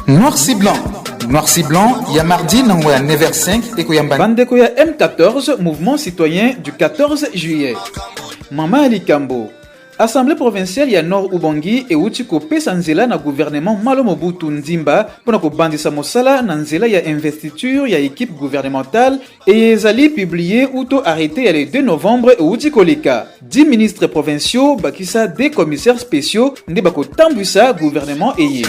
Noir si blanc. Noir si blanc, il y a mardi, nango ya 9h05 et koyamba. Bandeko ya M14, mouvement citoyen du 14 juillet. Mama Ali Kambo. Assemblée provinciale ya Nord Ubangi et Utiko pesa nzela na gouvernement Malo Mobutu Ndimba pona ko bandisa mosala na nzela ya investiture ya équipe gouvernementale et ezali publié ou to arrêté le 2 novembre et Utiko lika. 10 ministres provinciaux bakisa des commissaires spéciaux ndeba ko tambwisa gouvernement eye.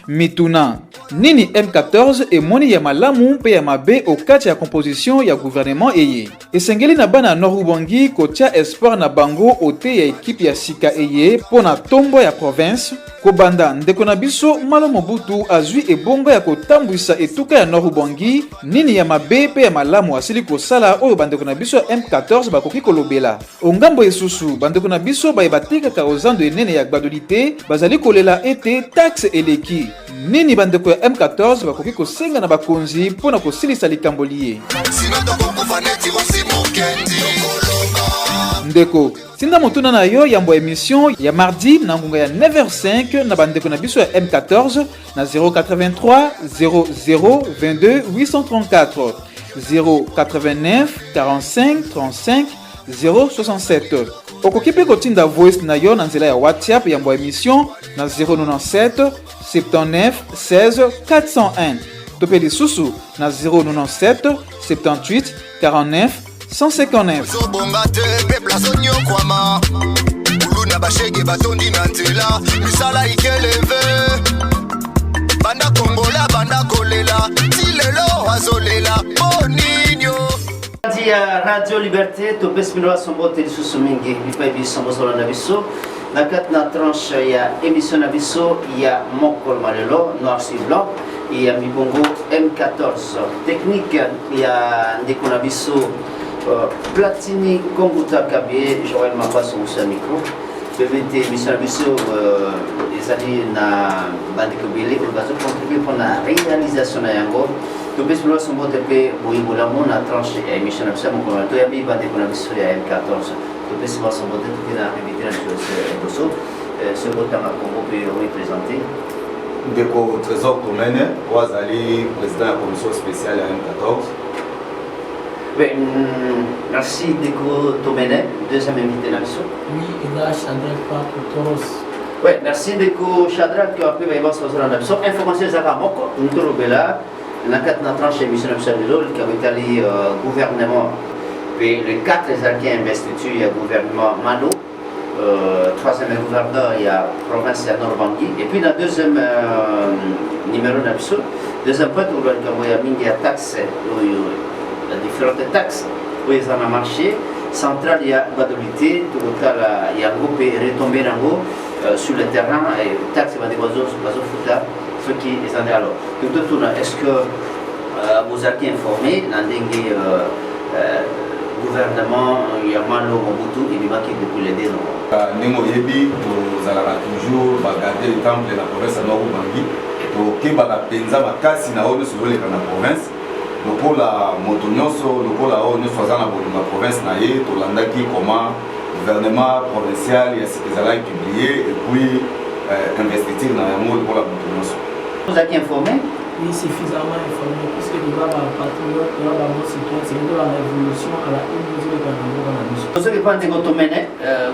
Mituna Nini M14 et moni ya malamu pe ya mabe au kati ya composition ya gouvernement eye. Esengeli na bana Nord Ubangi kotia espoir na bango ote ya équipe ya sika eye pona tombo ya province kobanda ndeko na biso Malo Mobutu azwi ebongo ya kotambwisa etuka ya Nord Ubangi nini ya mabe pe ya malamu asili kosala oyo bandeko na biso M14 bakoki kolobela. Ongambo esusu bandeko na biso bayebatika ka ozando enene ya gbadolite bazali kolela ete taxe eleki. Nini bandeko ya M14 bakoki kosenga na bakonzi pona kosilisa likambo liye. Ndeko sinda motuna na yo yambo émission ya mardi na ngunga ya 9h05 na bandeko na biso ya M14 na 083 00 22 834 089 45 35 067. Okoki pe kotinda voice na yo na nzela ya WhatsApp yambo émission na 097 79 16 401. Topeli susu na 097 78 49 159. Radio Liberté, topes minoa sombote di susumingi, bipai biso mozola na biso. Na kat na tranche ya émission na biso ya Mokol Malelo, Noir si blanc, ya Mibongo M14. Technique ya ndeko na biso Platini Kombuta Kabie, Joël Mapasso sur le micro. BVT émission na biso les années na bandeko bele pour bazo contribuer pour la réalisation na yango. Topes minoa sombote pe boibola mona tranche ya émission na biso Mokol Malelo, ya bandeko na biso ya M14. Topes minoa sombote tout na invité na biso ce vote à Congo peut représenter. Ndeko Trésor Tomene, Ouazali, président de la commission spéciale à M14. Merci Ndeko Tomene, deuxième invité de l'émission. Oui, il y a Shadrach Toros. Oui, merci Ndeko Shadrach qui a pu m'aider à la mission. Information Zaka Moko, Ntoro Bela, la 4 tranche émission de qui a été gouvernement. Le 4 les arcanes investiture, il y a gouvernement Mano. Troisième gouverneur, il y a province de Nord-Ubangi. Et puis, dans le deuxième numéro d'absolu, deuxième point, il y a mis taxes, différentes taxes, où ils ont marché. Central, il y a Badolité, tout le cas, il y a un groupe retombé sur le terrain, et taxes, il y a des oiseaux, ceux qui sont alors. Tout est-ce que vous êtes informés dans le gouvernement, il y a Malo Mobutu et il y a depuis les deux ans. Nengo yebi to zalaka toujours bagarder le temple na province Nord Ubangi to kebala penza makasi na ono sur le na province lokola moto nyonso lokola ono swazana bolinga province na ye to landaki comment gouvernement provincial ya sikizala publié et puis investir na yango lokola moto nyonso. Vous êtes informé? Oui, suffisamment informé, puisque nous avons un patriote, nous avons un citoyen, c'est de la révolution à la mesure de la mission. Vous avez pas de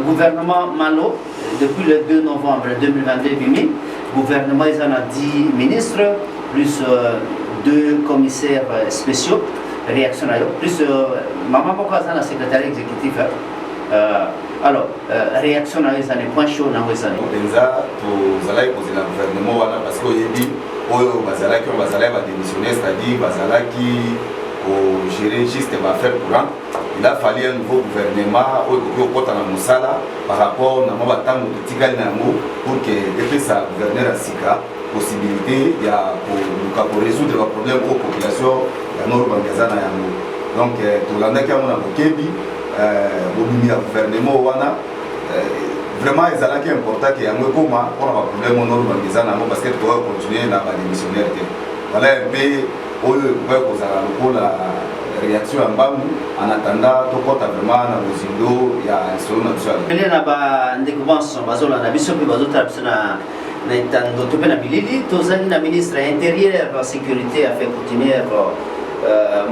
gouvernement Malo, depuis le 2 novembre 2022, gouvernement, ils en ont 10 ministres, plus 2 commissaires spéciaux, réactionnaires, plus Maman Bokazan, la secrétaire exécutive. Alors, réactionnaires, ils en ont point chaud dans les années. Vous allez poser le gouvernement parce qu'il y a dit oyo bazalaki on bazalaki ba démissionner, c'est-à-dire bazalaki au gérer juste va faire courant. Il a fallu un nouveau gouvernement au kota na musala par rapport na maba tango tikali na ngo pour que depuis ça gouverneur à sika possibilité ya pour résoudre le problème aux populations ya Nord Ubangi na yango. Donc to landaki amona bokebi bobimi ya gouvernement wana vraiment ils allaient important que yango koma pour un problème au Nord Ubangi parce que tu dois continuer na ba démissionnaire. Voilà un peu oyo kwa kozala lokola réaction en bas en attendant tout compte vraiment na mozindo ya solo na biso. Ele na ba ndeko banso bazola na biso pe bazota na Naitando tupena bilili tozali na ministre intérieur la sécurité affaires coutumières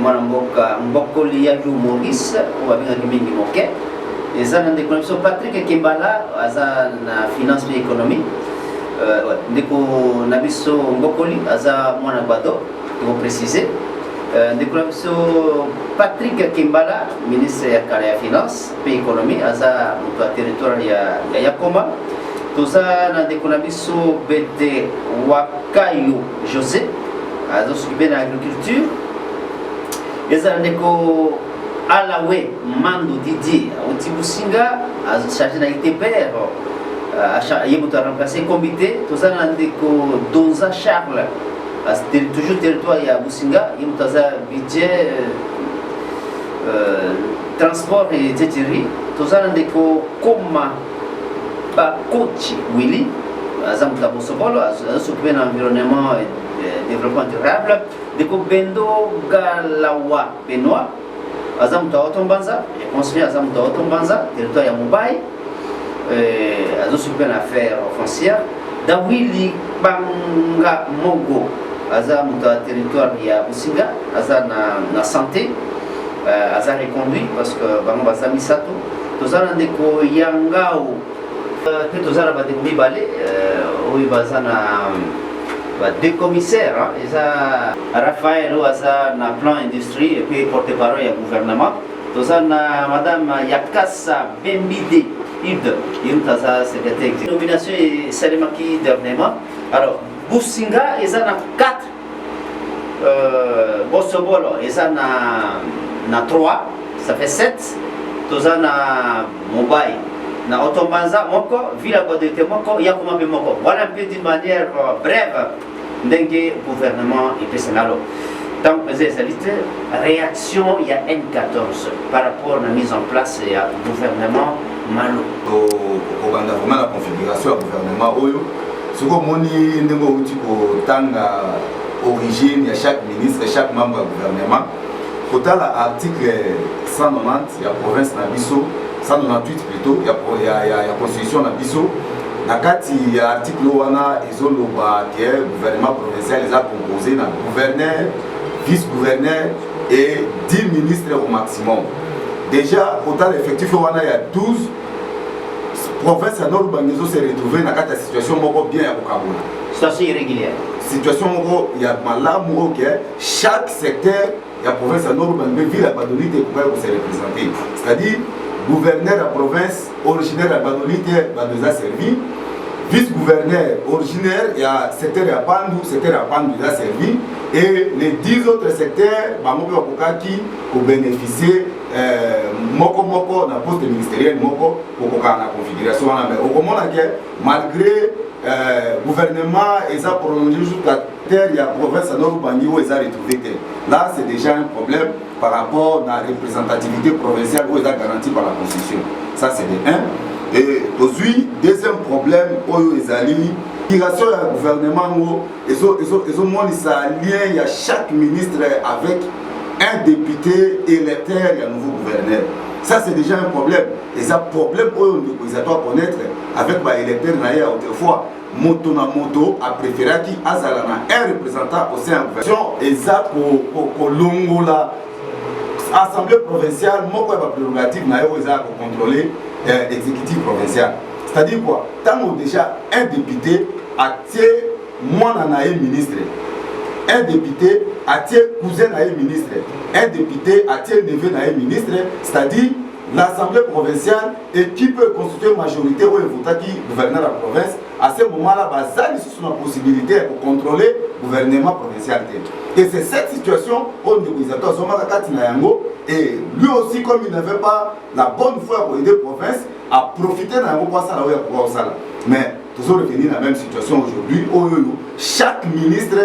mwana mboka mbokoli ya Maurice wabinga mingi moke eza na ndeko biso Patrick Kimbala aza na finance et économie ndeko na biso mbokoli aza mwana bado pour préciser ndeko na biso Patrick Kimbala ministre ya kala ya finance et économie aza mutu territoire ya Yakoma toza na ndeko na biso Bede Wakayo José azosukube na agriculture eza ndeko Alawe Mando Didier Otibusinga chargé na ITPR yebuto a remplacé comité toza na ndeko Donza Charles toujours territoire ya Businga yebuto aza budget transport et tetiri toza na ndeko Koma Bakochi Willy azamuta bosobolo azosukube na environnement et développement durable ndeko Bendo Galawa Benoît azamuta Otombanza conseiller azamuta Otombanza territoire ya Mumbai azosukube na affaire foncière Dawili Banga Mogo azamuta territoire ya Businga aza na santé aza reconduit parce que bango baza misato tozana ndeko Yangao pe tozana bandeko mibale oyo baza na deux commissaires eza Raphaël aza na plan industrie et puis porte-parole ya gouvernement tozana madame Yakasa Bembide Ide yutaza secrétaire nomination et salemaki dernièrement alors Businga eza na 4 Bosobolo eza na 3 ça fait 7 tozana Mumbai na Otombanza moko villa Kodete moko Yakoma pe moko voilà un peu d'une manière brève ndenge gouvernement ipesangalo tant que c'est réaction il y a N14 par rapport à la mise en place et à gouvernement malo au banda vraiment la configuration du gouvernement oyo ce que moni ndenge uti ko tanga origine ya chaque ministre chaque membre du gouvernement kotala article 190 ya province na biso 198 plutôt il y a constitution na biso na kati ya article wana ezoloba que gouvernement provincial est composé na gouverneur vice-gouverneur et 10 ministres au maximum déjà total effectif wana il y a 12 provinces à nord bangezo se retrouver na kati ya situation moko bien ya kokabula situation irrégulière situation moko ya malamu OK chaque secteur ya province à nord bangezo ville ya badolite pour se représenter c'est-à-dire gouverneur de la province originaire de Badolite a servi, vice-gouverneur originaire il y a secteur à Pandu a servi et les 10 autres secteurs qui ont bénéficié moko na poste ministériel moko pour la configuration mais au moment malgré gouvernement et ça prolongé jusqu'à terre il y a province à nord bangi où ils a retrouvé là c'est déjà un problème par rapport à la représentativité provinciale où ils a garanti par la constitution ça c'est de 1 et aujourd'hui deuxième problème où ils allient migration du gouvernement ils ont montré ça lien il y a chaque ministre avec un député électeur et un nouveau gouverneur ça c'est déjà un problème et ça problème où ils doivent connaître avec les électeurs autrefois moto na moto a préféré qui azalana un représentant au sein de la gouvernement et ça pour longola assemblée provinciale moko ba prérogative na yo za pour contrôler l'exécutif provincial c'est-à-dire quoi tant déjà un député a tié mwana na ministre un député a tié cousin na ministre un député a tié neveu na ministre c'est-à-dire l'Assemblée provinciale et qui peut constituer majorité ou voter qui gouverneur de la province à ce moment-là bazali sur la possibilité de contrôler le gouvernement provincial et c'est cette situation où et lui aussi comme il n'avait pas la bonne foi pour aider la province à profiter de la mais toujours revenir à la même situation aujourd'hui où chaque ministre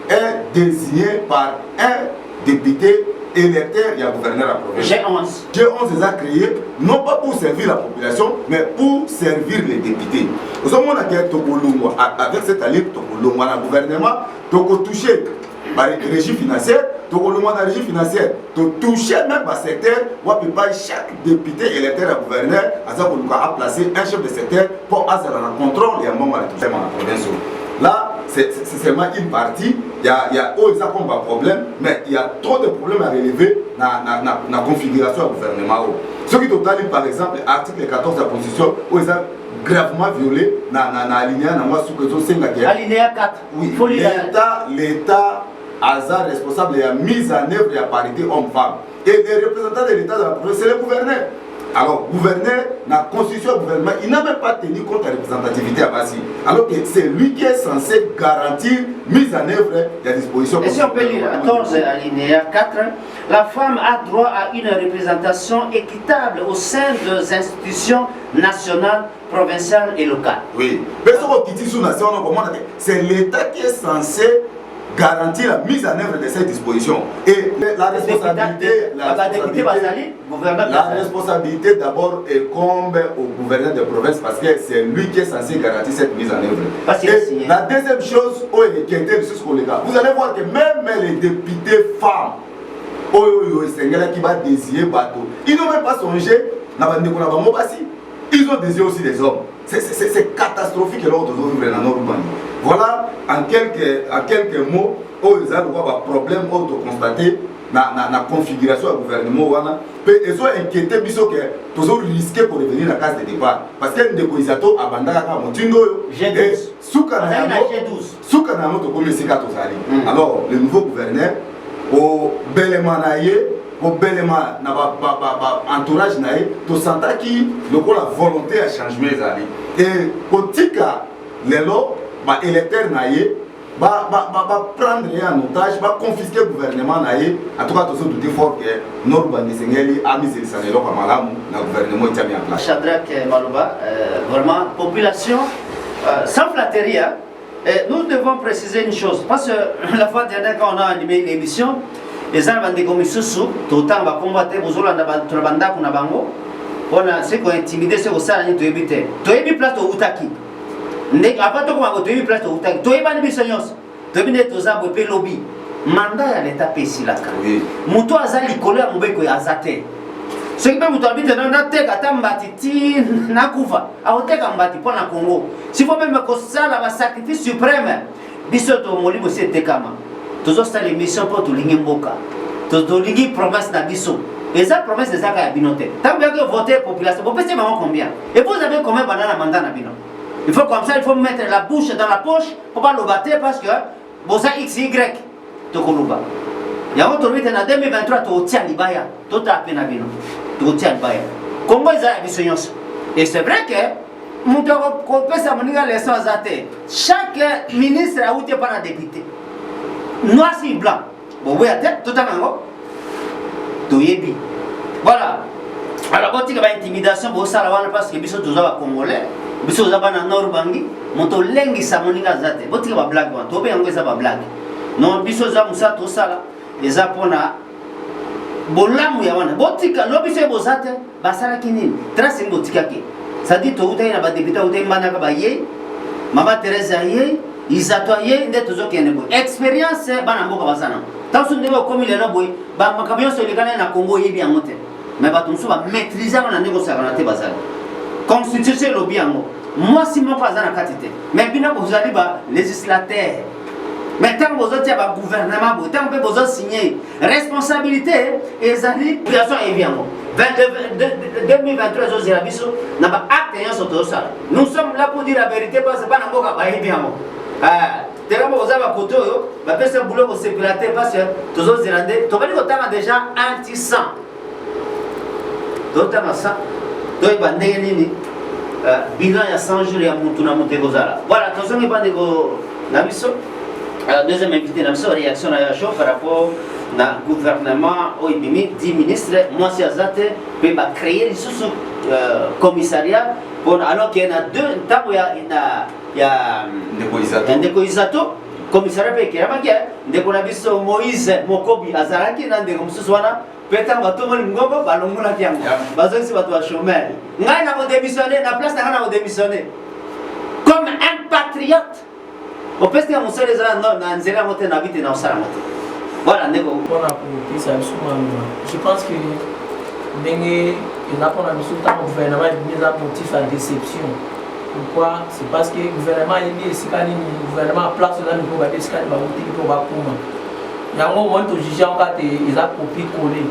est désigné par un député électeur et un gouverneur de la province. G11 les a créés non pas pour servir la population mais pour servir les députés. Nous avons avec cette alliée le gouvernement touché par le régime financier, tu as le régime financier, tu touches même par secteur, ou peut pas chaque député électeur et gouverneur a placé un chef de secteur pour assurer le contrôle et un moment de tout ça dans la province. Là, c'est seulement une partie, il y a comme un problème, mais il y a trop de problèmes à relever dans la configuration du gouvernement. Ce qui total, par exemple, l'article 14 de la Constitution, où ils ont gravement violé dans l'alinéa, alinéa 4. Oui, l'État a responsable de la mise en œuvre de la parité homme-femme. Et les représentants de l'État dans la province, c'est le gouverneur. Alors, gouverneur, dans la constitution du gouvernement, il n'a même pas tenu compte de la représentativité à Bassi. Alors que c'est lui qui est censé garantir mise en œuvre des dispositions. Et si on peut lire 14 alinéa 4, la femme a droit à une représentation équitable au sein des institutions nationales, provinciales et locales. Oui. Mais c'est l'État qui est censé garantir la mise en œuvre de ces dispositions. Et la responsabilité d'abord incombe au gouverneur de province parce que c'est lui qui est censé garantir cette mise en œuvre. Et la deuxième chose, vous allez voir que même les députés femmes qui va désigner bateau, ils n'ont même pas songé, ils ont désigné aussi des hommes. C'est catastrophique l'ordre de dans nos urbains. Voilà en quelques mots où ils ont un problème constaté dans la configuration du gouvernement. Ils ont inquiété que tous risqué pour revenir à la case de départ. Parce que les Koisato abandonnent G12. Alors, le nouveau gouverneur, au Belemanaye, au Belema, entourage naïe, tu sens qui la volonté à changer et pour tika l'élo électeur naïe va prendre en otage, va confisquer le gouvernement naïe. En tout cas, tu doute fort que Norban Sengeli a mis le salaire comme malam dans le gouvernement qui a mis en place. Shadrach Maloba, vraiment population sans flatterie. Nous devons préciser une chose parce que la fois dernière quand on a animé l'émission, les gens de commission tout le temps va combattre vous allez dans banda kuna bango on a ce qu'on intimidé c'est au sein de éviter tu es place au utaki ne après tout comment tu es place au utaki tu es pas de bisonyos tu es bien tous abo pe lobby mandat ya l'état pesi la oui muto azali kolera mubeko ya azate ce qui peut muto habite na teka tambati na kufa aoteka mbati pour na Congo si faut même que ça la sacrifice suprême biso to molimo c'est tekama tous les missions pour tout l'ingimboka, tous les promesses d'Abisso. Et ça promesse de Zaka Binote. Tant bien que voter population, vous pensez combien? Et vous avez combien de mandat Nabino? Il faut comme ça, il faut mettre la bouche dans la poche pour pas le battre parce que vous avez XY. Tokoluba. Il y a un autre en 2023, tu obtiens l'Ibaya, tu as appelé Nabino. Tu obtiens l'Ibaya. Congo est à Bissonyos. Et c'est vrai que chaque ministre a été par un député. Noir sur blanc. Bon, oui, à tête, tout à l'heure. Toyebi. Voilà. Alors, quand il y a une intimidation, parce que biso tous congolais, biso tous na nord bangi, moto lengi samoninga zate. Boti ka blague, tobe yango eza ba blague. Non, biso za musa to sala, eza pona bolamu ya wana. Boti ka lo biso bozate, basala kinini. Trace ngo tikaki. Ça dit to uta ina ba député uta imana ka ba ye. Mama Teresa ye. Ils attoyaient des choses qui ont expérience bana mboka basana tant que nous comme il est là boy ba makabion sur le canal na Congo yi bien monté mais ba tumso ba maîtriser na négociation na te basala constitution le bien moi si mon pas na quantité mais bina vous allez ba législateur mais tant que vous êtes ba gouvernement boy tant que vous avez signé responsabilité et zali population est bien 2023 aux Arabiso n'a pas acte sur tout ça nous sommes là pour dire la vérité parce que bana mboka ba yi bien Tellement vous avez un côté, vous avez un boulot pour se piloter parce que tous les Irlandais, vous avez déjà anti-sang. D'autres ça, vous avez un bilan il y a 100 jours, il y a un voilà, tous les gens qui ont la deuxième invité, réaction à la chose par rapport au gouvernement, au 10 ministres, moi c'est Azate, peut créer commissariat, alors qu'il y en a deux, il y a un décoisato, commissariat qui est là, Moïse Mokobi, Azaraki, peut-être que tout le monde va le faire. Démissionner. Comme un patriote. Au peste ya musele za na nzela mote na vite na usala mote. Voilà, Nego. Je pense que il a pour la mission le gouvernement est mis à motif à déception. Pourquoi? C'est parce que le gouvernement est mis ici, le gouvernement a place là, il faut garder ce qu'il va voter pour Bakuma. Il y a un moment où ils ont copié collé.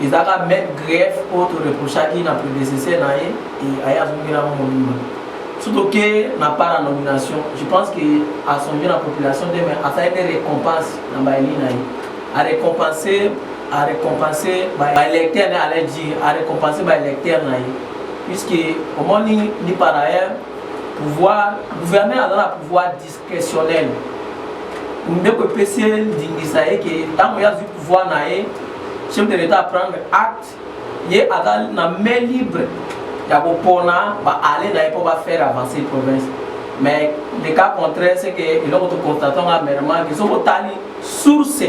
Ils ont mis greffe pour reprocher qui n'a prédécesseur et il y a un monument. Surtout que n'a pas la nomination, je pense qu'à son la population demain a fait des récompenses dans Baïli à récompenser l'électeur à récompenser l'électeur puisque au moins ni par ailleurs pouvoir gouverner a un pouvoir discrétionnel. Nous devons penser que tant qu'il y a du pouvoir chef de l'État prendre acte il a la main libre. Il y a beaucoup aller pour faire avancer la province. Mais le cas contraire, c'est que nous constatons que sont source. Il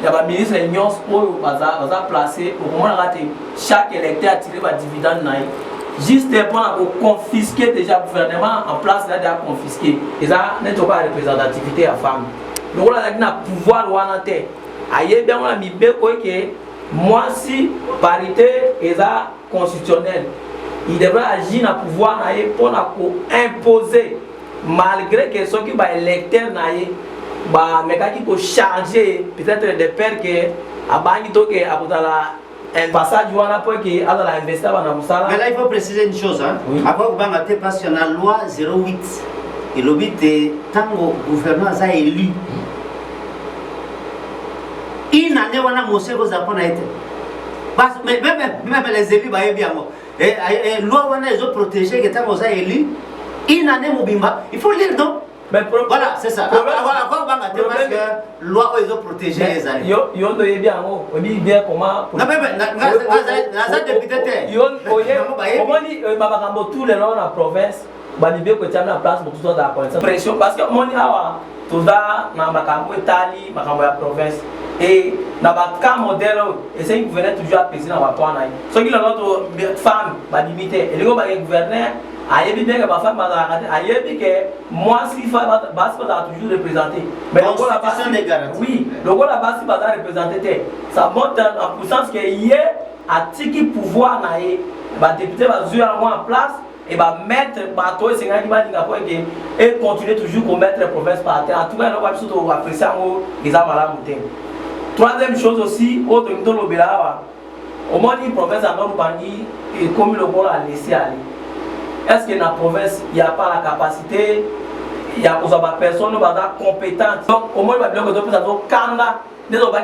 y a des ministres qui sont placés au moment où chaque électeur a tiré un dividende. Juste pour confisquer déjà le gouvernement en place, il a confisqué. Et ça n'est pas la représentativité à la femme. Donc on a un pouvoir ou en terre. Ailleurs, on a mis que moi, si parité est constitutionnelle. Il devrait agir dans le pouvoir pour imposer, malgré que ceux qui sont électeurs, mais qui peuvent changer peut-être des pères que un passage pour que investir dans le salaire. Mais là, il faut préciser une chose. Oui. Après, parce qu'il y a la loi 08. Et le but est tant que le gouvernement a élu. Une année, on a montré que ça a été. Même les élus, bien. Et loi on a protégé que tant qu'on a élu une année mobimba il faut lire donc voilà c'est ça voilà quoi parce que loi ils ont protégé les années yo doit bien on dit bien comment non mais député yo comment dit mabakambo tous les lois dans la province balibé que tu as la place pour tout ça pression parce que mon awa tout ça na makambo Italie makambo la province et dans le cas modèle, c'est un gouverneur toujours à peser dans la pointe. Ce qui est notre femme, va limiter. Et le gouverneur, a bien que ma femme va arrêter, que moi, si femme va toujours représenter. Mais le la base, oui, le la base va représenter. Ça montre en puissance que hier, à tiki pouvoir, le député va jouer en place. Et va mettre bateau et c'est un qui va dire et continuer toujours à mettre la province par terre. En tout cas, on va surtout apprécier les amalams. Troisième chose aussi, autre que nous au moins une province à Nord-Bangui et comme le monde a laissé aller. Est-ce que dans la province, il n'y a pas la capacité, il n'y a pas personne compétente. Donc, au moins, il va bien que nous avons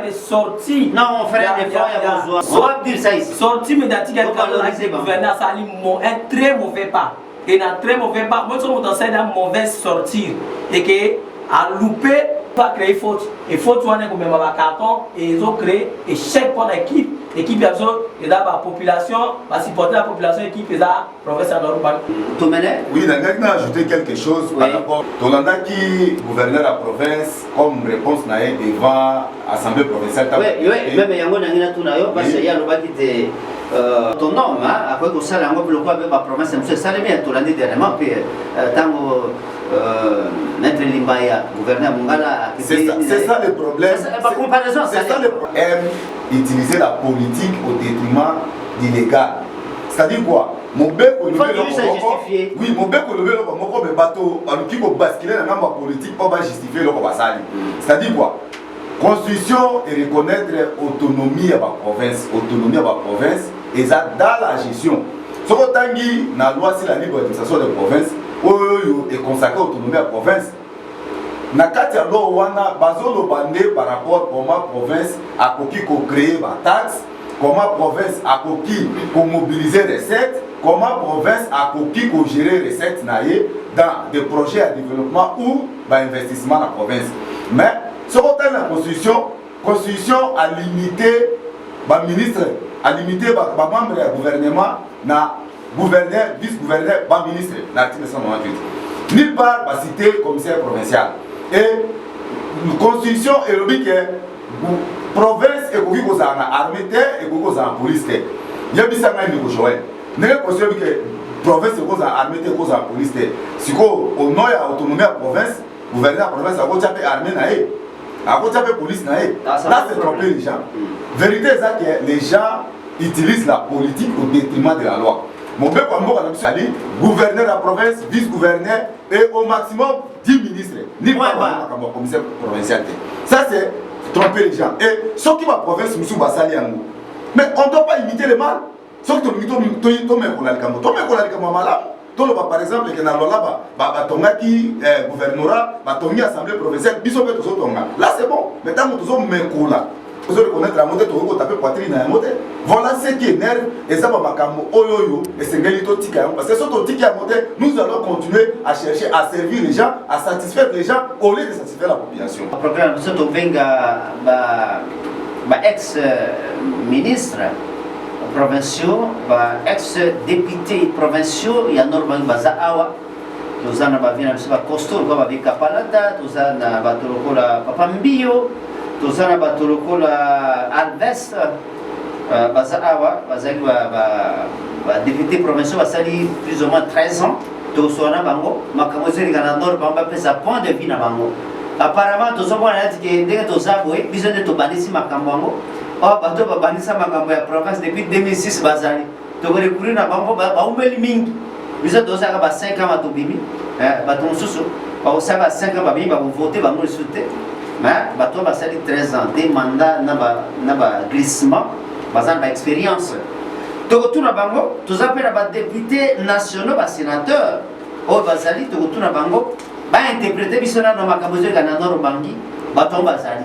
des sorties. Non, on fait un effort, il y a besoin. On va dire ça ici. Sortie médiatique avec le gouverneur Salim, un très mauvais pas. Et un très mauvais pas, moi, je suis dans une mauvaise sortie. Et que, à louper, pas créer faute. Et faute, on est comme un carton, et ils ont créé, et chaque fois l'équipe, l'équipe, il y a la population, va supporter la population, l'équipe, il y a la province à Nord-Bangui. Oui, il a ajouté quelque chose par rapport à Tolanda qui gouverneur la province, comme réponse devant l'Assemblée provinciale. Oui, même il y a un peu parce qu'il y a le bas qui était ton nom, après que ça, le quoi avec la province, c'est ça, bien, tout l'année dernièrement, puis tant Maître Limbaya, gouverneur Mungala. C'est ça le problème. Par comparaison, c'est ça le problème. Utiliser la politique au détriment d'illégal. C'est-à-dire quoi? Mon bec au lever le oui, mon bec au lever le bateau, qui va basculer dans la politique, on va justifier le Kobasali. C'est-à-dire quoi? Constitution et reconnaître l'autonomie à la province, et ça dans la gestion. Ce que tangi na loi sur la libre administration des provinces, est consacré à l'autonomie à la province. Na katia lo wana bazolo bandé par rapport à comment province a coquille ko créer ba taxe, comment province a coquille ko mobiliser recettes, comment province a coquille ko gérer recettes naie dans des projets à développement ou ba investissement dans la province. Mais ce qu'on a la constitution a limité ba ministre, a limité ba membre du gouvernement na gouverneur, vice-gouverneur, ba ministre dans l'article 198. Nulle part ba cité commissaire provincial. Et la constitution est le but que la province est en armée et en police. Il y a des gens qui sont la constitution que la province est en armée et en police. Si on a l'autonomie de la province, le gouverneur de la province a été armé. À côté de la police, là, c'est tromper les gens. Vérité, c'est que les gens utilisent la politique au détriment de la loi. Mon père, comme moi, gouverneur de la province, vice-gouverneur et au maximum 10 ministres. Ni pas comme commissaire provincial. Ça, c'est tromper les gens. Et ce qui va province, mais on ne doit pas imiter le mal. Sauf que nous par exemple, gouvernorat, assemblée provinciale, là c'est bon. Mais tant que nous là, vous reconnaître la montée, vous taper poitrine à la montée. Voilà ce qui énerve et ça va et c'est parce que ce nous allons continuer à chercher à servir les gens, à satisfaire les gens au lieu de satisfaire la population. Le programme ex-ministre provinciaux, ex-députés provinciaux, il y a normalement Bazawa, nous avons un costaud, nous avons Kapalata, nous avons Papa Mbio, nous avons Alves, Bazawa, député provincial, plus ou moins 13 ans, nous avons Makamozeri Ganandor, nous avons point de vie. Apparemment, nous avons dit que nous avons besoin de Tobanisi Makambango. Oh, bateau babanisa makambo ya province depuis 2006 bazali. To recourir na bango ba umbeli mingi. Biso dosaka ba 5 ans matobimi. Bato mususu ba osaka 5 ans babimi ba voter ba molisuté. Mais bato ba sali 13 ans des mandats na ba glissement, bazan ba expérience. To retourna bango, to zapela ba député nationaux ba sénateur. Oh bazali to retourna bango ba interpréter biso na makambo zo kana noro bangi, bato bazali.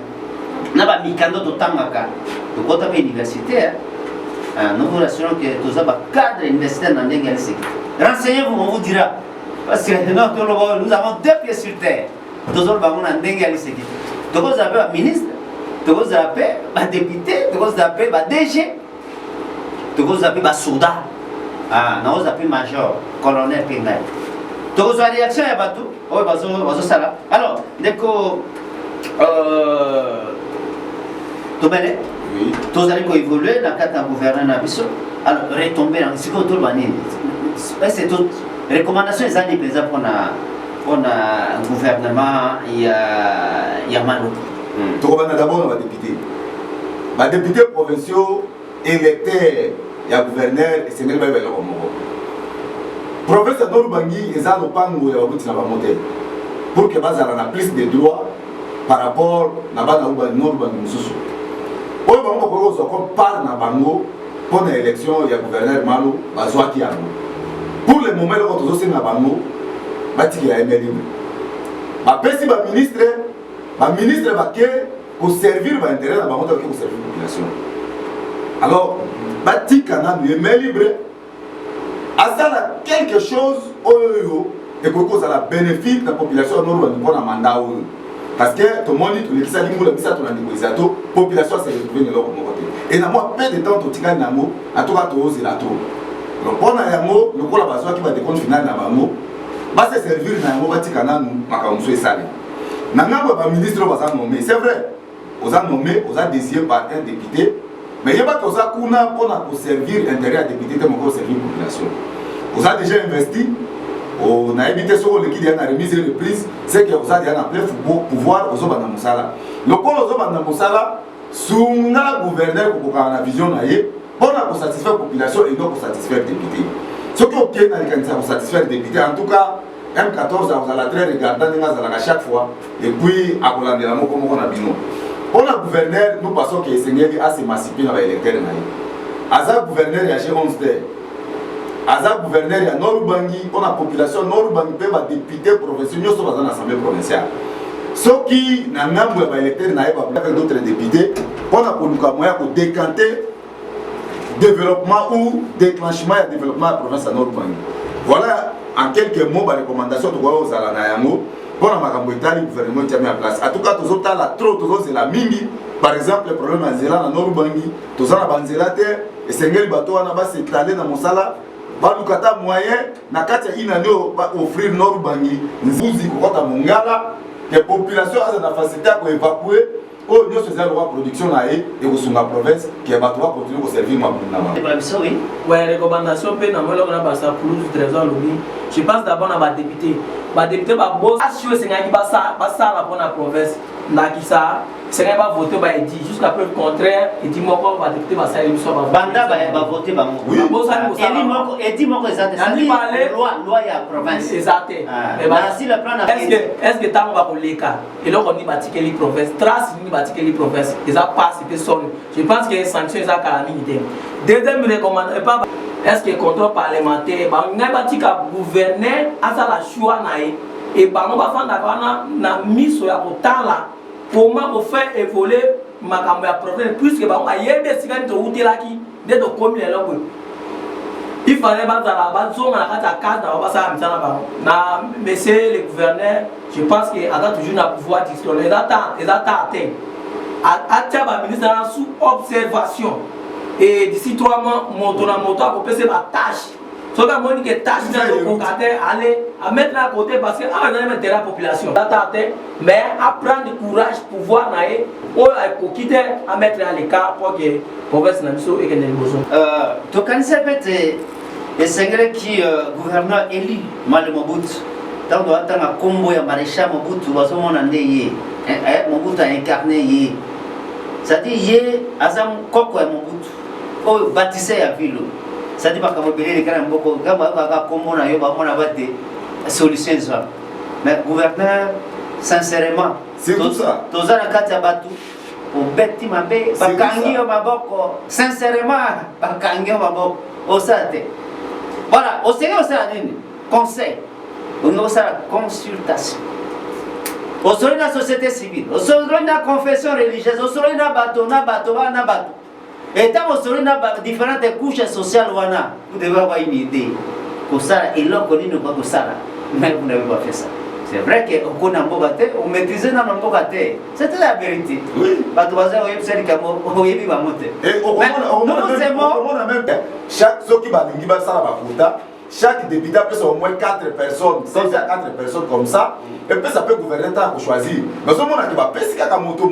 Na ba mikando to tangaka. De côté universitaire, nous vous rassurons que tous les cadres universitaires n'ont pas de renseignez-vous, on vous dira. Parce que nous avons 2 pieds sur terre. Tous les gens n'ont pas de donc vous avez un ministre, vous avez un député, vous avez un DG, vous avez un soldat, vous avez un major, colonel, primaire. Donc vous avez une réaction à tout. Alors, dès que oui. Tous allez évoluer dans le cadre d'un gouvernement. Alors, retomber dans ce que tout le monde c'est toute recommandation des années pour un gouvernement il y a mal. Tu reviens d'abord dans les députés. Les députés provinciaux électés, il y a gouverneur et c'est le même professeur Norubangi et Zano Pango et Wabuti n'a pas monté pour que Bazar ait plus de droits par rapport à Norubangi Moussou. Pour l'élection, il y a le gouverneur Malo, pour le moment, il y a le ministre pour servir l'intérêt de la population. Alors, il est libre. À quelque chose et que la bénéfice de la population pour un mandat. Parce que tout le monde dit que les la population s'est retrouvée de l'autre côté. Et dans moi, peu de temps, tout le monde a tout osé la tour. Donc, pour nous, le coup la base qui va décompte final dans le va se servir dans le ministre va nommé. C'est vrai, vous avez nommé, vous avez désigné par un député, mais il n'y a pas que ça pour servir l'intérêt à député, mais pour servir la population. Vous avez déjà investi. On a évité ce qui est remise et reprise, c'est que vous avez un plein pouvoir aux hommes dans Moussala. Le coup aux hommes dans Moussala, sous le gouverneur pour la vision, pour satisfaire la population et non pour satisfaire les députés. Ce qui est obtenu pour satisfaire les députés, en tout cas, M14, vous allez très regarder à chaque fois, et puis à Hollande, comme on a dit non. Pour le gouverneur, nous pensons que le Seigneur a s'émancipé dans l'électeur. Azar gouverneur, il y a 11 terres. Azar gouverneur, il y a Norubangi, on a population Norubangi, peut être député professionnel dans l'Assemblée provinciale. Ce qui n'a pas électeur avec d'autres députés, on a pour décanter développement ou déclenchement et développement de la province de Norubangi. Voilà en quelques mots les recommandations de Gouao Zalanayango pour le gouvernement qui a mis en place. En tout cas, tous les la mingi. Par exemple, le problème de Zéla dans Norubangi, tous les Banzela et Sengel Bato va s'étaler dans Moussala. Balukata moyen na kati ya inane offrir Norubangi nzuzi kokota mongala que population a la facilité à évacuer au nous faisons la production là et au sunga province qui va continuer au servir ma oui. Ouais, recommandation pe na molo na basa plus trésor lobi. Je pense d'abord na ba député. Ba député ba boss assurer c'est ngaki ba ça la bonne province. Nakisa, c'est qu'elle va voter, bah, il dit jusqu'à preuve contraire, il dit moi quoi, va député, va ça, l'émission va voter. Banda va voter, bah, oui. Et dit moi que ça, c'est loi y a province. Exact. Est-ce que tant on va pour les cas, et là on y bâtit les provinces, trace ni bâtit les provinces, ils ont participé son. Je pense qu'il y a une sanction, ils ont calamité. Deuxième recommandation, est-ce que le contrôle parlementaire, on a bâti qu'à gouverner, à ça la choix naïe, et bah on va faire d'accord na mise sur la temps là. Comment on fait évoluer ma campagne province puisque bah on a yébe sigane to outil là qui dès de commune là quoi. Il fallait pas dans la base zone à la carte on va ça amisa là na monsieur le gouverneur je pense que a toujours na pouvoir discrétionnaire les atteint à ba ministre sous observation et d'ici 3 mois moto na moto à passer la tâche. So que moi que tâche de concatère aller à mettre à côté parce que on a mettre la population mais à prendre du courage pour voir naé ou à quitter à mettre à l'écart pour que province na biso et que les besoins to kan sepete et sengre qui gouverneur élu mal Mobutu tant doit attendre combo ya maréchal Mobutu baso mona ndeye Mobutu a incarné yé ça dit yé azam koko ya Mobutu o bâtissé ya ville ça dit pas que vous payez les gars beaucoup comme on a eu des solutions mais gouverneur sincèrement c'est tout ça tous à la carte à bateau au bêti ma bé pas kangi au maboko sincèrement pas kangi au maboko au sate voilà au sérieux au sérieux conseil au niveau de la consultation au sérieux de la société civile au sérieux de la confession religieuse au sérieux de la bateau na bateau. Et tant que vous avez différentes couches sociales, vous devez avoir une idée. Que ça, et là, on ne pas que ça, mais vous n'avez pas fait ça. C'est vrai qu'on a un peu gâté, on maîtrise un peu gâté. C'était la vérité. Oui. Parce que vous avez dit que vous avez monté. Et au moment même, chaque qui va dire ça, chaque député peut au moins 4 personnes, 6 à 4 personnes comme ça, et puis ça peut gouverner tant qu'on choisir. Mais ce moment qui va passer qu'à moto,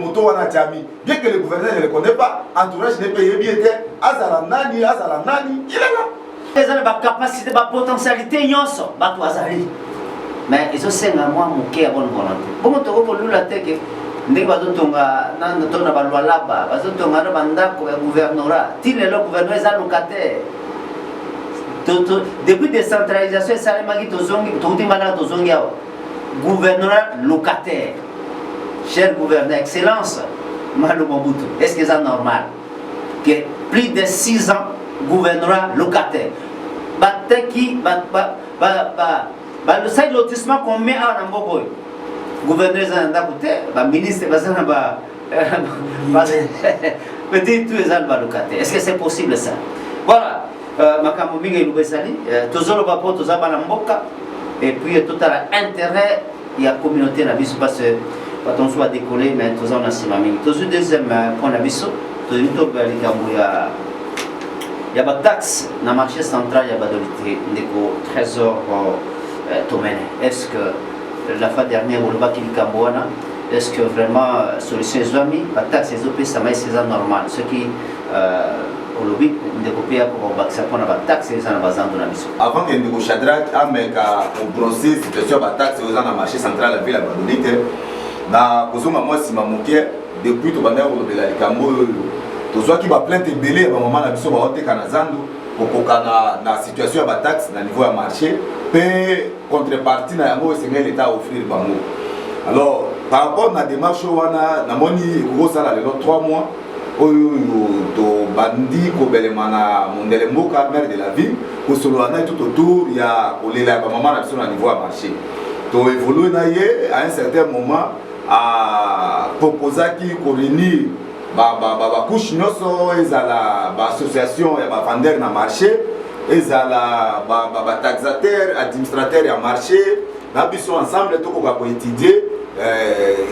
bien que le gouverneur ne le connaît pas, entourage n'est payé bien, Azala Nani, il est là. Les gens ont la capacité, la potentialité, ils sont mais ils ont 5 mois à bonne volonté. Comment tu veux la tête que nous avons la loi là-bas, nous avons le gouvernorat, tous les gouverneurs sont locataires. Depuis la décentralisation, gouvernorat locataire. Cher gouverneur, excellence, Malo Mobutu, est-ce que c'est normal que plus de 6 ans, gouvernorat locataire? Le site lotissement qu'on met à Namboboy, gouverneur d'un côté, ministre, peut-être tous les ans locataire. Est-ce que c'est possible ça? Voilà. Makambo mingi ilubesali tozolo bapo tozaba na mboka et puis tout à l'intérêt il y a communauté na biso parce que quand on soit décollé mais tous on a sima mingi tozu deuxième point na biso tozu to bali kambo ya ba taxe na marché central ya ba dolité ndeko trésor tomene est-ce que la fois dernière au baki kamboana est-ce que vraiment solution islami ba taxe les op ça mais c'est normal ce qui au lobby de copier pour ça qu'on a pas taxe les en basant dans la mission avant que Ndeko Shadrach ameka pour brosser situation ba taxe aux en marché central la ville à Badolite na kozonga moi si mamoké depuis to banda au lobby la likambo to soit qui va plainte belé ba maman na biso ba hote kana zandu kokokana na situation ba taxe na niveau ya marché pe contrepartie na yango c'est l'état offrir bango alors par rapport à la démarche wana na moni ko sala le 3 mois oyo to bandi ko belemana mondele mboka maire de la ville ko soloana tout autour ya kolela ba maman na biso na niveau ya marché to évoluer na ye à un certain moment à proposer qui ko réunir ba couche nyonso ezala ba association ya ba vendeur na marché ezala ba taxateur administrateur ya marché na biso ensemble to ko étudier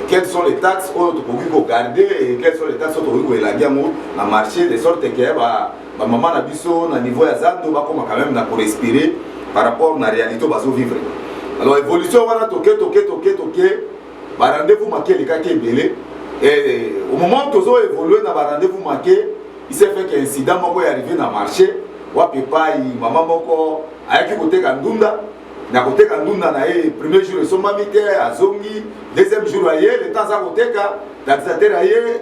quelles sont les taxes qu'on peut garder et quelles sont les taxes qu'on peut élaguer dans le marché de sorte que maman na biso na niveau ya zando ba comme quand même na pour respirer par rapport à la réalité bazo vivre. Alors évolution wana toke ba rendez-vous marqué les cas qui est belé et au moment où tozo évoluer na ba rendez-vous marqué il s'est fait qu'un incident moko est arrivé dans le marché wa pepa maman moko ayaki côté kandunda na koteka ndunda na ye premier jour esombami te azongi deuxième jour aye le temps aza koteka taxateur aye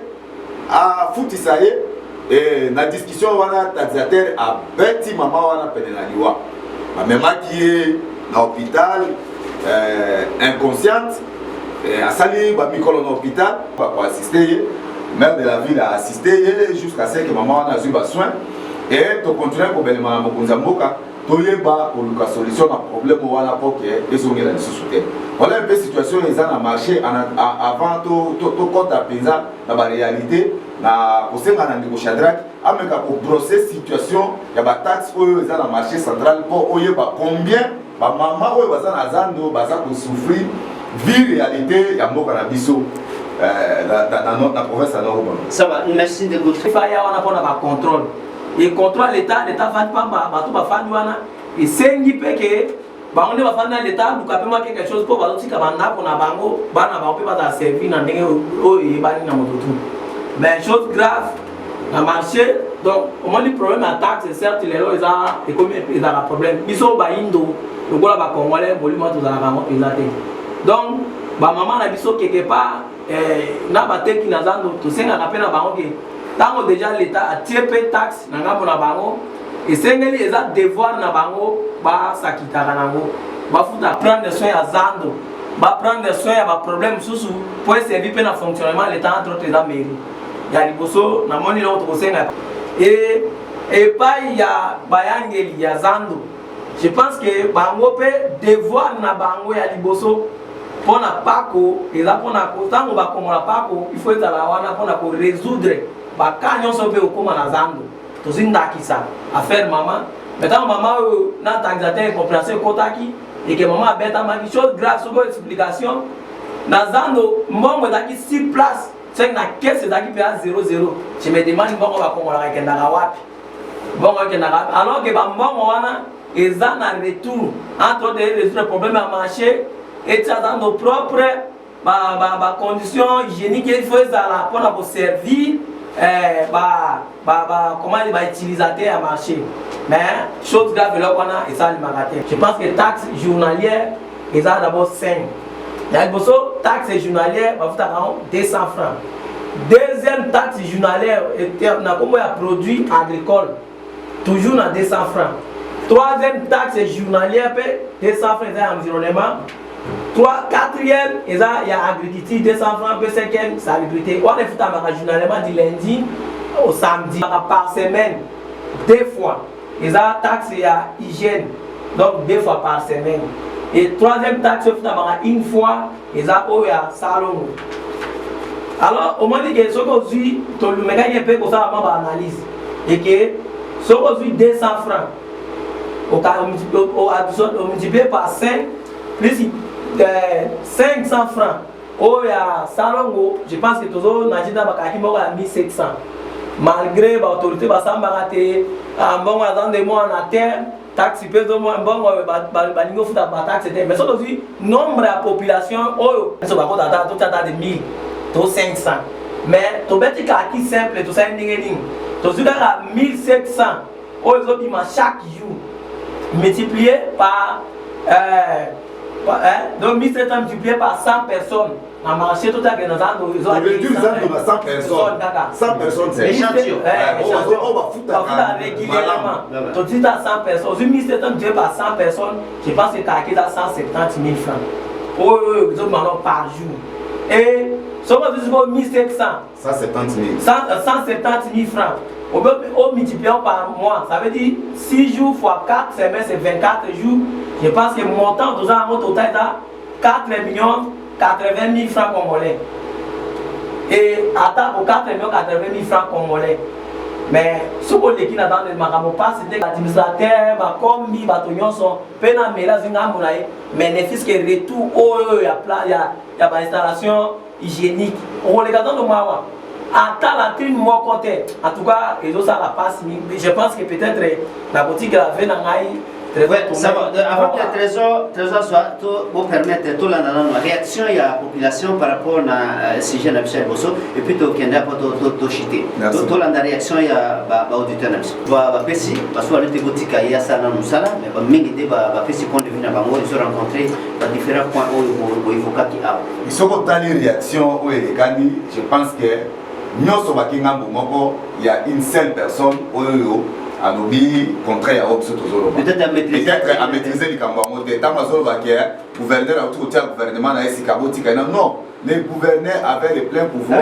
afutisa ye na discussion wana taxateur abeti mama wana pene na liwa bamemaki ye na hôpital inconsciente asali bamikolo na hôpital bakoassiste ye maire de la ville a assisté ye jusqu'à ce que mama wana azwi basoin et tocontinue kobelema na mokonzi ya mboka toyeba koluka solution na problème wana po ke ezongela lisusu te voilà un peu situation eza na marché avant tokɔta mpenza na baréalité na kosenga na ndeko Shadrack ameka kobrose situation ya bataxe oyo eza na marché central mpo oyeba combien bamama oyo baza na zando baza kosouffrir vie réalité ya mboka na biso na province ya Nord Ubangi. Ça va, merci de votre... Il faut y avoir un contrôle. Et contrôle l'État va faire wana et c'est ni que ba on va faire l'État donc après moi quelque chose pour ba aussi ka banda pour na bango bana ba peut pas servir na ndenge o e bani na mototu. Mais chose grave na marché donc au moins le problème à taxe certes les lois et comme ils ont un problème ils sont ba indo le gola ba congolais volume tout za bango exacté. Donc ba maman na biso quelque part na ba teki na zando to senga na pena bango ke tango déjà l'État a tiré taxe na ngambo na bango et sengeli eza devoir na bango ba sakitaka nango ba futa prendre soin ya zando ba prendre soin ya ba problème susu pour servir pe na fonctionnement l'État entre autres mairie ya liboso na moni lo to senga et pas ya bayangeli ya zando je pense que bango pe devoir na bango ya liboso pona pako eza pona ko tango ba komola pako il faut être la wana pona ko résoudre baka nyonso pe okoma na zando tozindakisa affaire mama maintenant mama na taxateur compréhension kotaki et que maman abeta ma chose grave sur explication na zando mbongo ezaki 6 places c'est na caisse ezaki pe à 00 je me demande mbongo bakomola kendaka wapi mbongo kendaka alors que ba mbongo wana eza na retour entre de résoudre problème à marché et ça dans nos propres conditions hygiéniques il faut ça pour la servir comment il va utilisateur à marché mais chose grave là qu'on a et ça le magasin je pense que taxe journalière ils ont d'abord 5 il y a une taxe journalière va vous 200 francs deuxième taxe journalière na comme il y a produit agricole toujours na 200 francs troisième taxe journalière 200 francs c'est environnement quatrième, il y a agriculture 200 francs, puis cinquième, c'est agriculture. On est fait journalement du lundi au samedi par semaine, 2 fois. Il y a taxe et hygiène, donc 2 fois par semaine. Et troisième taxe, une fois, il y a salon. Alors, au moment où ce qu'on dit, tout le monde a un peu comme ça analyse. Et que ce qu'on dit 200 francs, on multiplie par 5, plus 500 francs. Oh, il y a Salongo, je pense que tous les gens ont 1700. Malgré l'autorité, ils ont été bon, en terre, taxe, bon, mais ça aussi, nombre de population, oh, ils sont de 1000, 500. Mais tu peux dire que c'est simple, tout ça, tu as 1700, oh, ils ont chaque jour, multiplié par. Donc 1700 multiplié par 100 personnes. On a marché tout à l'heure dans ils ont réduit 100 personnes. 100 personnes, c'est échantillon. On va foutre régulièrement. Tu dis à 100 personnes. 1700 multiplié par 100 personnes, je pense que tu as 170 000 francs. Oh, ils ont par jour. Et si on dit 1700, 170 000 francs. On multiplie par mois, ça veut dire 6 jours fois 4 semaines, c'est 24 jours. Je pense que mon montant total est 4 80 000 francs congolais. Et attends pour 4 80 000 francs congolais. Mais ce qu'on dit dans le Magambo pas, c'est l'administrateur, comme il va tout son pena mela zinga monaï, mais les fils qui retour, il y a une installation hygiénique. On regarde dans le Mawa. Attends la trine moi côté. En tout cas, ils ont ça la passe. Je pense que peut-être la boutique la veine Ouais, ça va. Avant que le trésor soit pour permettre tout la réaction à la population par rapport à ce sujet de Bosso et puis tout Kenya pour tout chiter. Tout la réaction à l'auditeur. Va pesi parce que le gotika il y a ça dans nous ça mais va mingi de va pesi point de vue na bango ils se rencontrer dans différents points où il faut qu'il y a. Ils sont dans les réactions où les gani, je pense que nous sommes à Kingambo Moko, il y a une seule personne où à l'obéi contraire à Opso Tozolo. Peut-être à maîtriser les Kambamo. Tant que le gouverneur a tout le gouvernement a essayé de non, les gouverneurs avaient le plein pouvoir.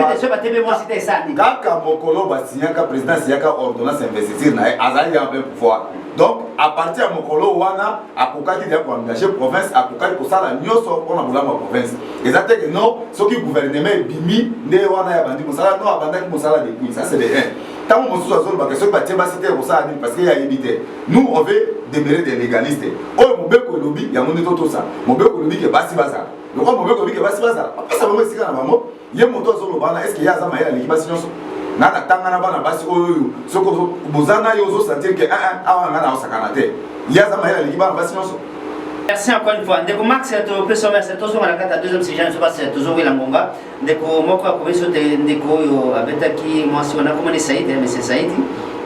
Quand Mokolo Bassiaka, président Siaka, ordonnance d'investir, Azali a un plein pouvoir. Donc, à partir de Mokolo, Wana, à Kokaki de engager province, à Kokaki pour ça, la Nyoso, on a voulu ma province. Exactement que non, ce qui gouvernement est bimi, ne Wana Bandi Moussala, non, Abandaki Moussala depuis. Ça, c'est les 1. Tant que Moussou Azol, parce que parce qu'il y a évité. Nous, on veut demeurer des légalistes. Oh, mon bec au lobby, il y a mon tout ça. Mon bec au lobby qui est bassi bazar. Le roi, mon bec au lobby qui est bassi bazar. Après, ça va me dire à maman, il y a mon toit sur le banc, est-ce qu'il y a un maïla qui passe nana tangana bana basi oyo soko bozana yozo sentir que awa ngana osakanate yaza mahela likiba basi nyonso. Merci encore une fois. Ndeko Max to peso merci toujours à la carte deuxième si je ne sais pas c'est toujours la ngonga ndeko moko ko biso te ndeko yo abetaki mwasi wana komoni Saïd mais c'est Saïd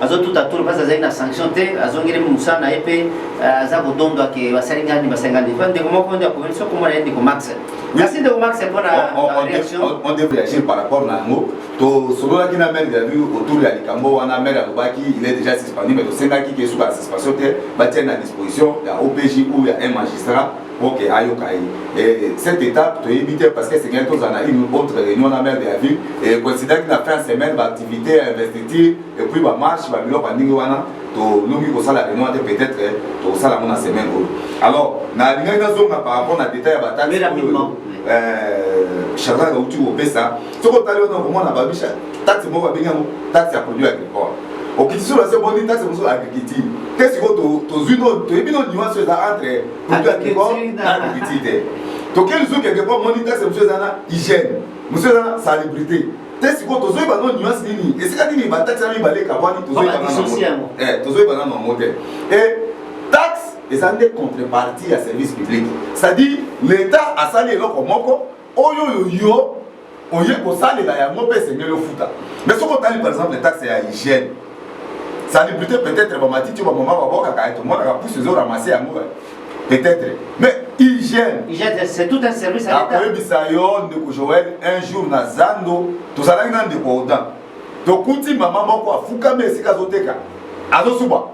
azo tout à tout parce que na sanction te azongire musana epe za bodondo ke basaringani basangani ndeko moko ndio ko biso ko mona ndeko Max. Merci de Max pour la réaction. On devrait réagir par rapport à nous. Selon la Guinée a vu autour de l'Ikambo, on a maire à Lubaki, il est déjà suspendu, mais le Sénat qui est sous la suspension, va tenir à disposition, il y a OPJ ou il y a un magistrat pour que Ayokai. Et cette étape, tu évites parce que c'est bientôt on a une autre réunion à la maire de la ville et considère qu'il a fait une semaine d'activité, investiture, et puis va marche, va bilok à Ningwana. Nous avons la réunion peut-être ça la semaine. Alors, dans la zone par rapport à détail à bataille rapidement Charles a outil au PESA ce qu'on a dans comment on a babicha taxe mo ba binga taxe à produit agricole au qui sur la seconde taxe sur agriculture qu'est-ce que to zuno to ebino nuance là entre produit agricole et agriculture to quel zo quelque part mon taxe monsieur zana hygiène monsieur zana salubrité test ko to zo ba non nuance nini et c'est quand il ba taxe mi balé kabani to zo ba non modèle et taxe et ça des contreparties à service public. C'est-à-dire l'État a salé le komoko, oyo oye ko salé la ya mope c'est mieux le fouta. Mais ce qu'on a par exemple les taxes à hygiène. Ça lui peut-être va mati tu vas maman va boka ka tout le monde va pousser zo ramasser à moi. Peut-être. Mais hygiène c'est tout un service à l'État. Après bisayo de Joël un jour na zando to sala ngana de ko odan. To kuti maman moko afuka me sika zoteka. Azo suba.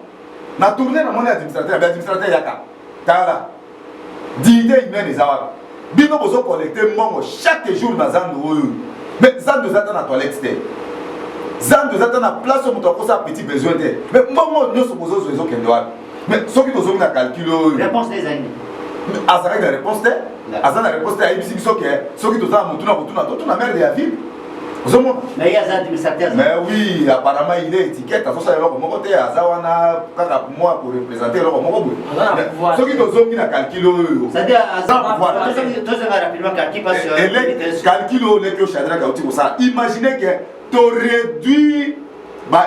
Na tourner na mon administrateur yaka tala d'idée humaine les awara bino bozo collecter mongo chaque jour na zando oyo mais zando zata na toilette te zando zata na place où moto akosa petit besoin te mais mongo nyoso bozo zo kendo wa mais soki tozo na calcul oyo réponse des amis azara na réponse te azana réponse te ayibisi soki toza mutuna na merde ya ville. Mais il y a des administrateurs. Mais oui, apparemment il est étiquette. À ce moment-là, il y a Zawana moi pour représenter le Moko. Ce qui nous ont mis à calculer. C'est-à-dire, rapidement calculer parce que. Calculer les Chadra Kauti pour ça. Imaginez que tu réduis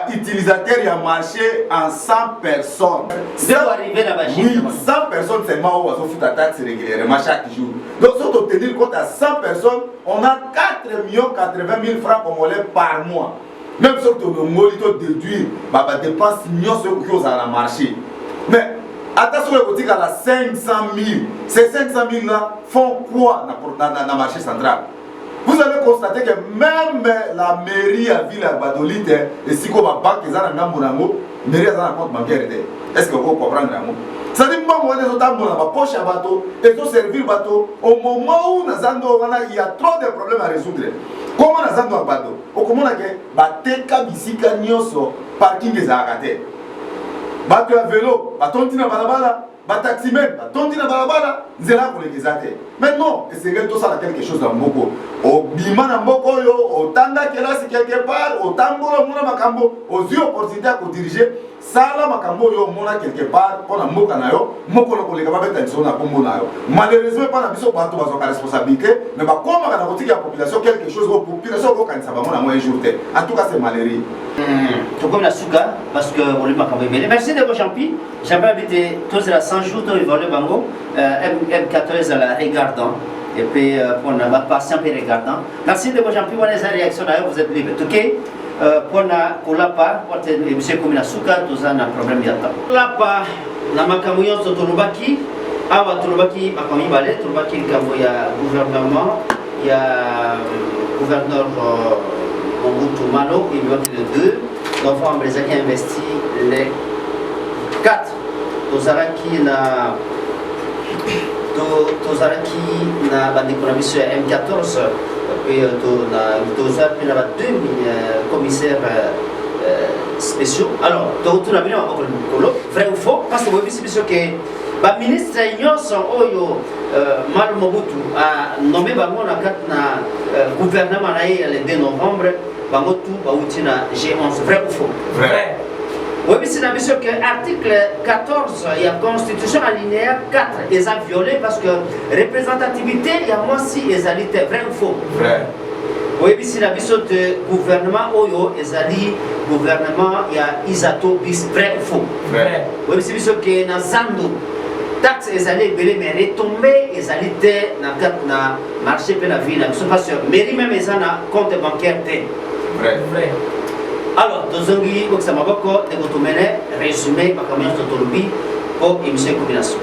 l'utilisateur qui a marché en 100 personnes. C'est pour arriver là-bas. Oui, 100 personnes seulement où on fout la taxe régulièrement chaque jour. Donc, si on tenir compte à 100 personnes, on a 4 80 000 francs congolais par mois. Même si on a déduit les dépenses qui ont marché. Mais, attention, on dit qu'à la 500 000, ces 500 000 là font quoi dans le marché central? Vous allez constater que même la mairie à Ville à Badolite et si comme la banque est dans Ngambo, mairie a un compte bancaire. Est-ce que vous comprenez? Ça dit que moi, les autres ont ma poche à bateau et tout servir bateau au moment où il y a trop de problèmes à résoudre. Comment nous avons un bateau? Au comment on a bateka bisika nyoso parking est arrêté. Bateau à vélo, bateau tina balabala, bataximen batondi na balabala nzela kolekisa te. Maintenant esengeli tosala quelque chose na mboko obima na mboko oyo otanga kelasi quelque part otambola omona makambo ozwi opportunité ya kodirige sala makambo oyo omona quelque part mpona mboka na yo mokolo koleka babeta liso na kombo na yo. Malheureusement mpa na biso bato bazwaka responsabilité mais bakomaka na kotika ya population quelque chose oyo population okokanisa bango nango un jour te. En tout cas c'est malheureux. Comme la souka, parce que on lui m'a mais merci de vos champi. J'avais habité tous les 100 jours dans le volet bango, M14 à la regardant, et puis pour ne pas simple regardant. Merci de vos champi, on a des réactions d'ailleurs, vous êtes libres. Ok, pour la kolapa, pour monsieur comme la souka, tous un problème d'atteinte. Kolapa, na makamuyo to tulubaki, awa tulubaki, makami balé, tulubaki il y a gouvernement, il y a gouverneur. Mobutu Malo, il y a les deux. Donc, on a investi les 4. Tozaraki na l'économie sur M14. Puis, Tozaraki na 2 commissaires spéciaux. Alors, tout le monde vrai ou faux? Parce que vous avez vu que le ministre de l'Union, Mal Mobutu, a nommé le gouvernement le 2 novembre. Bangotu Bautina G11, vrai ou faux? Vrai. Oui, mais c'est l'ambition que l'article 14, il y a Constitution alinéa 4, ils ont violé parce que représentativité, il y a moi si ils ont été vrai ou faux? Vrai. Oui, mais c'est l'ambition de gouvernement Oyo, ils ont dit gouvernement, il y a Isato bis, vrai ou faux? Vrai. Oui, mais c'est l'ambition que dans Zando, taxes ils allaient belé, mais retombées, ils allaient dans le marché de la ville. Je ne sais pas sûr, mais même ils ont un compte bancaire. Vrai. Vrai. Alors, tozongi okusama bako eko tumene résumé makambo nyonso tolobi po émission combination.